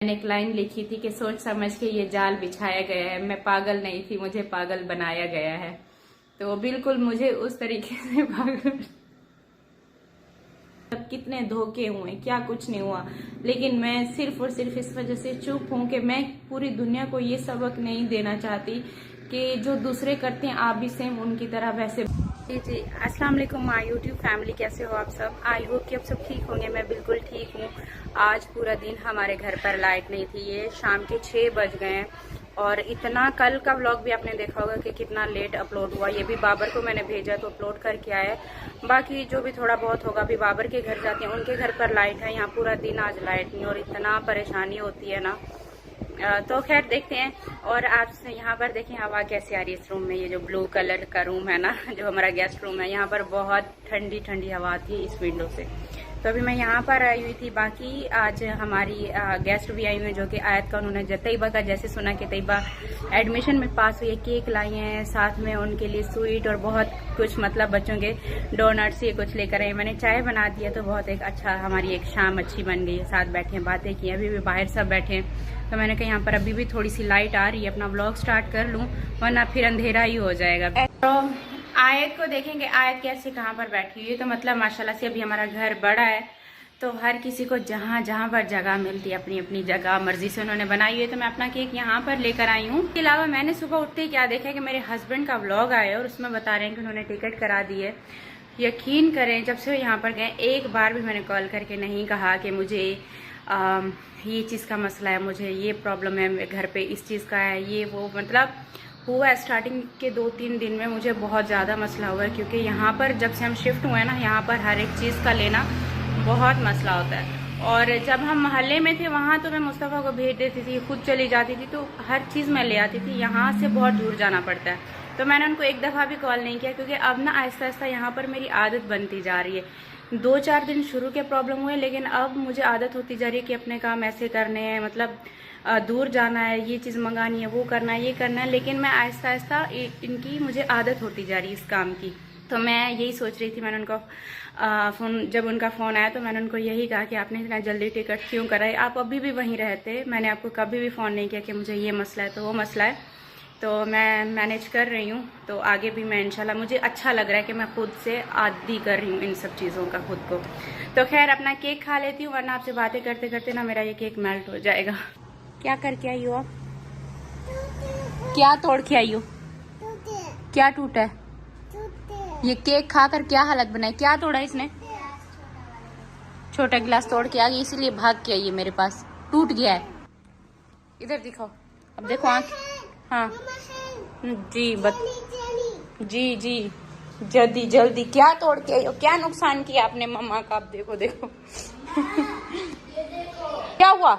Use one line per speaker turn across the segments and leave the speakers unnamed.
मैंने एक लाइन लिखी थी कि सोच समझ के ये जाल बिछाया गया है, मैं पागल नहीं थी, मुझे पागल बनाया गया है। तो बिल्कुल मुझे उस तरीके से पागल, कितने धोखे हुए, क्या कुछ नहीं हुआ, लेकिन मैं सिर्फ और सिर्फ इस वजह से चुप हूं कि मैं पूरी दुनिया को ये सबक नहीं देना चाहती कि जो दूसरे करते हैं आप भी सेम उनकी तरह वैसे। जी अस्सलाम वालेकुम माय यूट्यूब फैमिली, कैसे हो आप सब। आई होप कि आप सब ठीक होंगे। मैं बिल्कुल ठीक हूँ। आज पूरा दिन हमारे घर पर लाइट नहीं थी, ये शाम के 6 बज गए हैं और इतना, कल का व्लॉग भी आपने देखा होगा कि कितना लेट अपलोड हुआ। ये भी बाबर को मैंने भेजा तो अपलोड करके आया है। बाकी जो भी थोड़ा बहुत होगा अभी बाबर के घर जाते हैं, उनके घर पर लाइट है, यहाँ पूरा दिन आज लाइट नहीं और इतना परेशानी होती है ना। तो खैर देखते हैं। और आप यहाँ पर देखें हवा कैसी आ रही है इस रूम में। ये जो ब्लू कलर का रूम है ना, जो हमारा गेस्ट रूम है, यहाँ पर बहुत ठंडी ठंडी हवा आती है इस विंडो से। तो अभी मैं यहाँ पर आई हुई थी। बाकी आज हमारी गेस्ट भी आई हुई है जो कि आयत का, उन्होंने तैयबा का जैसे सुना कि तैयबा एडमिशन में पास हुई है, केक लाई हैं, साथ में उनके लिए स्वीट और बहुत कुछ, मतलब बच्चों के डोनट्स ये कुछ लेकर आई। मैंने चाय बना दी है तो बहुत एक अच्छा, हमारी एक शाम अच्छी बन गई है। साथ बैठे हैं, बातें की, अभी भी बाहर सब बैठे हैं। तो मैंने कहा यहाँ पर अभी भी थोड़ी सी लाइट आ रही है, अपना व्लॉग स्टार्ट कर लूँ वरना फिर अंधेरा ही हो जाएगा। तो आयत को देखेंगे, आयत कैसे कहाँ पर बैठी हुई है। तो मतलब माशाल्लाह से अभी हमारा घर बड़ा है तो हर किसी को जहाँ जहाँ पर जगह मिलती है अपनी अपनी जगह मर्जी से उन्होंने बनाई हुई है। तो मैं अपना केक यहाँ पर लेकर आई हूँ। इसके अलावा मैंने सुबह उठते ही क्या देखा कि मेरे हस्बैंड का व्लॉग आया और उसमें बता रहे हैं कि उन्होंने टिकट करा दी है। यकीन करें जब से यहाँ पर गए एक बार भी मैंने कॉल करके नहीं कहा कि मुझे ये चीज़ का मसला है, मुझे ये प्रॉब्लम है, घर पे इस चीज़ का है, ये वो। मतलब हुआ है स्टार्टिंग के 2-3 दिन में मुझे बहुत ज़्यादा मसला हुआ है, क्योंकि यहाँ पर जब से हम शिफ्ट हुए हैं ना, यहाँ पर हर एक चीज़ का लेना बहुत मसला होता है। और जब हम मोहल्ले में थे वहाँ तो मैं मुस्तफ़ा को भेज देती थी, खुद चली जाती थी, तो हर चीज़ मैं ले आती थी। यहाँ से बहुत दूर जाना पड़ता है तो मैंने उनको एक दफ़ा भी कॉल नहीं किया, क्योंकि अब ना आहिस्ता आहिस्ता यहाँ पर मेरी आदत बनती जा रही है। 2-4 दिन शुरू के प्रॉब्लम हुए, लेकिन अब मुझे आदत होती जा रही है कि अपने काम ऐसे करने हैं, मतलब दूर जाना है, ये चीज़ मंगानी है, वो करना है, ये करना है। लेकिन मैं आहिस्ता आहिस्ता इनकी मुझे आदत होती जा रही है इस काम की। तो मैं यही सोच रही थी, मैंने उनको फ़ोन, जब उनका फ़ोन आया तो मैंने उनको यही कहा कि आपने इतना जल्दी टिकट क्यों कराई, आप अभी भी वहीं रहते, मैंने आपको कभी भी फ़ोन नहीं किया कि मुझे ये मसला है तो वो मसला है। तो मैं मैनेज कर रही हूँ, तो आगे भी मैं इंशाल्लाह, मुझे अच्छा लग रहा है कि मैं खुद से आदी कर रही हूँ इन सब चीज़ों का खुद को। तो खैर अपना केक खा लेती हूँ, वरना आपसे बातें करते करते ना मेरा ये केक मेल्ट हो जाएगा। क्या करके आई हो आप? क्या तोड़ के आई हो? क्या टूटा है? ये केक खाकर क्या हालत बनाई? क्या तोड़ा इसने? छोटा गिलास तोड़ के आ गई, इसीलिए भाग के आई है मेरे पास। टूट गया है, इधर दिखाओ। अब देखो आँख। हाँ जी जी जी, जल्दी जल्दी। क्या तोड़ के आई हो? क्या नुकसान किया आपने मम्मा का? आप देखो देखो। क्या हुआ?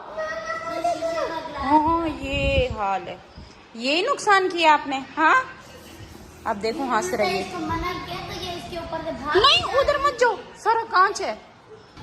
हाँ ये हाल है, ये नुकसान किया आपने। हाँ अब देखो हंस रही है। नहीं उधर मत जाओ, सारा कांच है।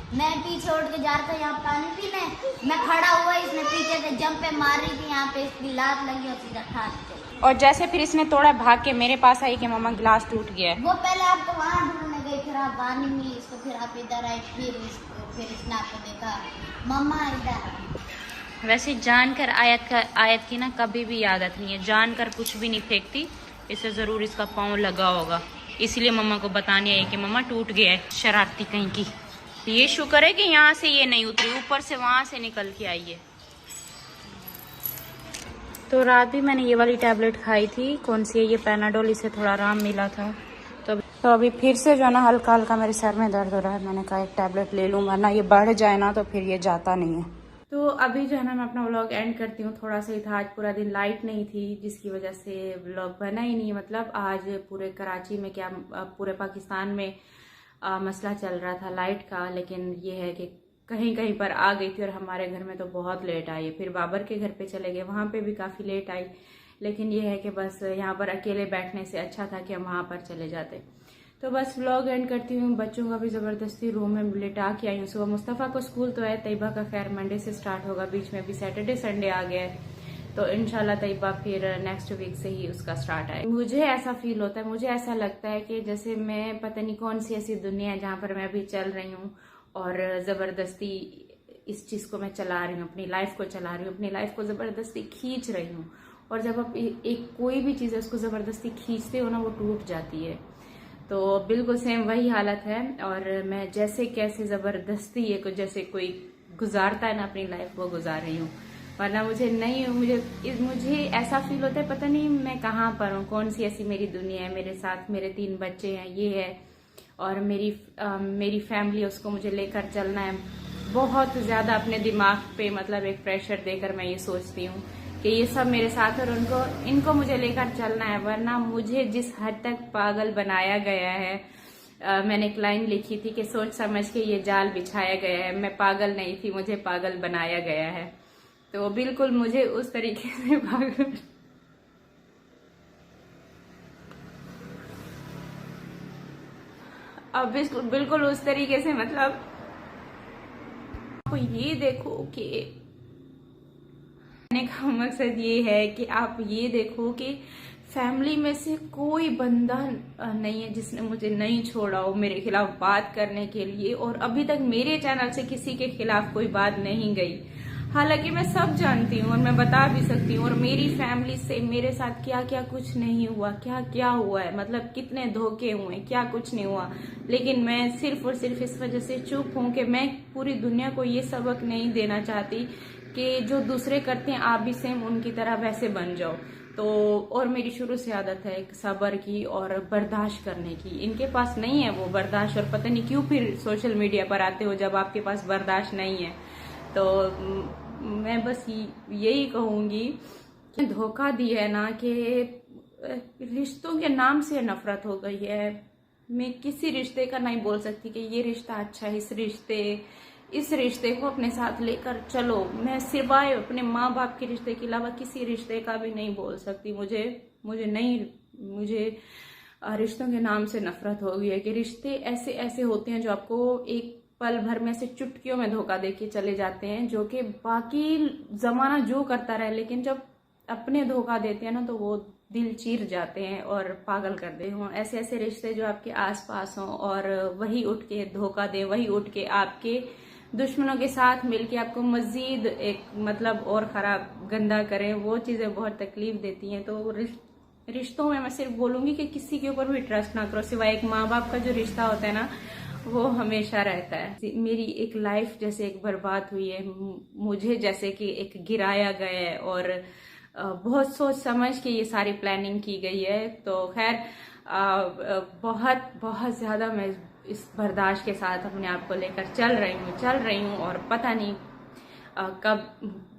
मैं पीछे उड़ के जा रहा था यहाँ पानी पीने, मैं खड़ा हुआ, इसने पीछे से जंपे मार रही थी, यहाँ पे इसकी लात लगी और सीधा ठाक चली।
और जैसे फिर इसने तोड़ा, भाग के मेरे पास आई कि मम्मा गिलास टूट गया है।
वो पहले आपको वहाँ ढूंढने गई, फिर आप वहाँ नहीं मिली इसको, फिर आप इधर आए, फिर इसने आपको देखा, मम्मा इधर।
वैसे जानकर आयत की ना कभी भी आदत नहीं है, जानकर कुछ भी नहीं फेंकती, इसे जरूर इसका पाँव लगा होगा, इसलिए मम्मा को बताने आई कि मम्मा टूट गया है, शरारती कहीं की। ये शुक्र है कि यहाँ से ये नहीं उतरी, ऊपर से वहां से निकल के आई है। तो रात भी मैंने ये वाली टैबलेट खाई थी, कौन सी है ये, पैनाडोल, इससे थोड़ा आराम मिला था। तो अभी फिर से जो है ना हल्का हल्का मेरे सर में दर्द हो रहा है। मैंने कहा एक टैबलेट ले लूँ, वरना ये बढ़ जाए ना तो फिर ये जाता नहीं है। तो अभी जो है ना मैं अपना व्लॉग एंड करती हूँ। थोड़ा सा ही था, आज पूरा दिन लाइट नहीं थी जिसकी वजह से व्लॉग बना ही नहीं। मतलब आज पूरे कराची में, क्या पूरे पाकिस्तान में मसला चल रहा था लाइट का, लेकिन ये है कि कहीं कहीं पर आ गई थी और हमारे घर में तो बहुत लेट आई। फिर बाबर के घर पे चले गए, वहाँ पे भी काफ़ी लेट आई। लेकिन ये है कि बस यहाँ पर अकेले बैठने से अच्छा था कि हम वहाँ पर चले जाते। तो बस व्लॉग एंड करती हूँ। बच्चों का भी ज़बरदस्ती रूम में लेटा के आई हूँ। सुबह मुस्तफ़ा को स्कूल तो है, तैयबा का खैर मंडे से स्टार्ट होगा, बीच में अभी सैटरडे संडे आ गया है, तो इंशाल्लाह तैयबा फिर नेक्स्ट वीक से ही उसका स्टार्ट है। मुझे ऐसा फील होता है, मुझे ऐसा लगता है कि जैसे मैं पता नहीं कौन सी ऐसी दुनिया है जहाँ पर मैं अभी चल रही हूँ और ज़बरदस्ती इस चीज़ को मैं चला रही हूँ, अपनी लाइफ को चला रही हूँ, अपनी लाइफ को ज़बरदस्ती खींच रही हूँ। और जब आप एक कोई भी चीज़ है उसको ज़बरदस्ती खींचते हो ना, वो टूट जाती है। तो बिल्कुल सेम वही हालत है। और मैं जैसे कैसे ज़बरदस्ती ये को जैसे कोई गुजारता है ना अपनी लाइफ, वो गुजार रही हूँ। वरना मुझे ऐसा फील होता है, पता नहीं मैं कहाँ पर हूँ, कौन सी ऐसी मेरी दुनिया है। मेरे साथ मेरे 3 बच्चे हैं, ये है, और मेरी फैमिली, उसको मुझे लेकर चलना है। बहुत ज़्यादा अपने दिमाग पे मतलब एक प्रेशर देकर मैं ये सोचती हूँ कि ये सब मेरे साथ और इनको मुझे लेकर चलना है। वरना मुझे जिस हद तक पागल बनाया गया है, मैंने एक लाइन लिखी थी कि सोच समझ के ये जाल बिछाया गया है। मैं पागल नहीं थी, मुझे पागल बनाया गया है। तो बिल्कुल मुझे उस तरीके से पागल, अब बिल्कुल उस तरीके से, मतलब आप ये देखो कि कहने का मकसद ये है कि आप ये देखो कि फैमिली में से कोई बंदा नहीं है जिसने मुझे नहीं छोड़ा हो मेरे खिलाफ बात करने के लिए, और अभी तक मेरे चैनल से किसी के खिलाफ कोई बात नहीं गई। हालांकि मैं सब जानती हूँ और मैं बता भी सकती हूँ, और मेरी फैमिली से मेरे साथ क्या क्या कुछ नहीं हुआ, क्या क्या हुआ है, मतलब कितने धोखे हुए, क्या कुछ नहीं हुआ। लेकिन मैं सिर्फ और सिर्फ इस वजह से चुप हूँ कि मैं पूरी दुनिया को ये सबक नहीं देना चाहती कि जो दूसरे करते हैं आप भी सेम उनकी तरह वैसे बन जाओ। तो और मेरी शुरू से आदत है सब्र की और बर्दाश्त करने की। इनके पास नहीं है वो बर्दाश्त, और पता नहीं क्यों फिर सोशल मीडिया पर आते हो जब आपके पास बर्दाश्त नहीं है। तो मैं बस यही कहूंगी कि धोखा दिया है ना, कि रिश्तों के नाम से नफरत हो गई है। मैं किसी रिश्ते का नहीं बोल सकती कि ये रिश्ता अच्छा है, इस रिश्ते को अपने साथ लेकर चलो। मैं सिवाय अपने माँ बाप के रिश्ते के अलावा किसी रिश्ते का भी नहीं बोल सकती। मुझे रिश्तों के नाम से नफरत हो गई है कि रिश्ते ऐसे ऐसे होते हैं जो आपको एक पल भर में से चुटकियों में धोखा देके चले जाते हैं, जो कि बाकी जमाना जो करता रहे, लेकिन जब अपने धोखा देते हैं ना तो वो दिल चीर जाते हैं और पागल कर देते हो। ऐसे ऐसे रिश्ते जो आपके आसपास हों और वही उठ के धोखा दें, वही उठ के आपके दुश्मनों के साथ मिलके आपको मजीद एक मतलब और खराब गंदा करें, वो चीजें बहुत तकलीफ देती हैं। तो रिश्तों में मैं सिर्फ बोलूंगी कि किसी के ऊपर भी ट्रस्ट ना करो, सिवाय एक माँ बाप का जो रिश्ता होता है ना, वो हमेशा रहता है। मेरी एक लाइफ जैसे एक बर्बाद हुई है, मुझे जैसे कि एक गिराया गया है, और बहुत सोच समझ के ये सारी प्लानिंग की गई है। तो खैर बहुत बहुत ज्यादा मैं इस बर्दाश्त के साथ अपने आप को लेकर चल रही हूँ और पता नहीं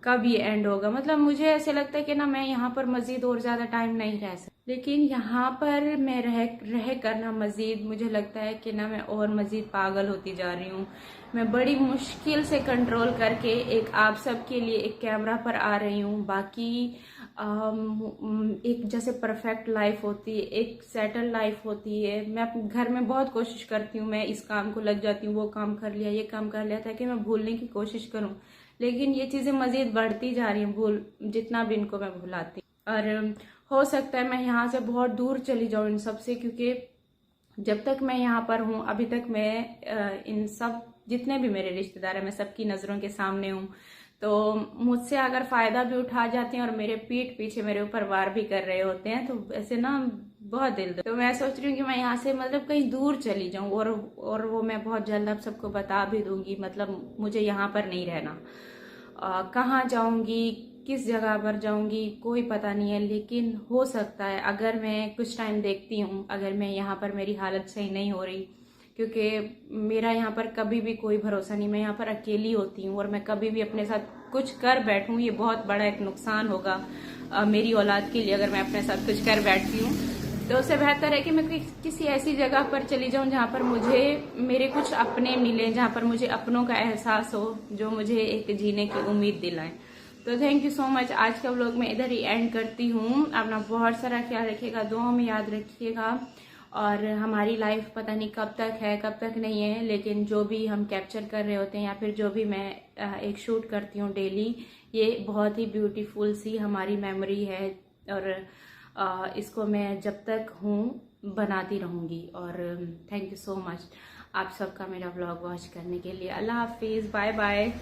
कब ये एंड होगा। मतलब मुझे ऐसे लगता है कि ना मैं यहाँ पर मजीद और ज्यादा टाइम नहीं रह सकती, लेकिन यहाँ पर मैं रह करना मजीद मुझे लगता है कि ना मैं और मजीद पागल होती जा रही हूँ। मैं बड़ी मुश्किल से कंट्रोल करके एक आप सबके लिए एक कैमरा पर आ रही हूँ। बाकी एक जैसे परफेक्ट लाइफ होती है, एक सेटल लाइफ होती है। मैं अपने घर में बहुत कोशिश करती हूँ, मैं इस काम को लग जाती हूँ, वो काम कर लिया, ये काम कर लिया, ताकि मैं भूलने की कोशिश करूँ। लेकिन ये चीजें मजीद बढ़ती जा रही हैं, जितना भी इनको मैं भुलाती। और हो सकता है मैं यहाँ से बहुत दूर चली जाऊँ इन सब से, क्योंकि जब तक मैं यहाँ पर हूँ अभी तक मैं इन सब जितने भी मेरे रिश्तेदार हैं मैं सबकी नजरों के सामने हूँ। तो मुझसे अगर फायदा भी उठा जाते हैं और मेरे पीठ पीछे मेरे ऊपर वार भी कर रहे होते हैं, तो ऐसे ना बहुत दिल। तो मैं सोच रही हूँ कि मैं यहाँ से मतलब कहीं दूर चली जाऊँ, और वो मैं बहुत जल्द आप सबको बता भी दूंगी। मतलब मुझे यहाँ पर नहीं रहना, कहाँ जाऊंगी, किस जगह पर जाऊंगी कोई पता नहीं है। लेकिन हो सकता है अगर मैं कुछ टाइम देखती हूँ, अगर मैं यहाँ पर मेरी हालत सही नहीं हो रही, क्योंकि मेरा यहाँ पर कभी भी कोई भरोसा नहीं, मैं यहाँ पर अकेली होती हूँ, और मैं कभी भी अपने साथ कुछ कर बैठूँ ये बहुत बड़ा एक नुकसान होगा मेरी औलाद के लिए। अगर मैं अपने साथ कुछ कर बैठती हूँ तो उससे बेहतर है कि मैं किसी ऐसी जगह पर चली जाऊं जहां पर मुझे मेरे कुछ अपने मिले, जहां पर मुझे अपनों का एहसास हो, जो मुझे एक जीने की उम्मीद दिलाए। तो थैंक यू सो मच। आज का व्लॉग मैं इधर ही एंड करती हूँ। अपना बहुत सारा ख्याल रखिएगा, दुआओं में याद रखिएगा। और हमारी लाइफ पता नहीं कब तक है कब तक नहीं है, लेकिन जो भी हम कैप्चर कर रहे होते हैं या फिर जो भी मैं एक शूट करती हूँ डेली, ये बहुत ही ब्यूटीफुल सी हमारी मेमोरी है। और इसको मैं जब तक हूँ बनाती रहूँगी। और थैंक यू सो मच आप सबका मेरा व्लॉग वॉच करने के लिए। अल्लाह हाफिज़, बाय बाय।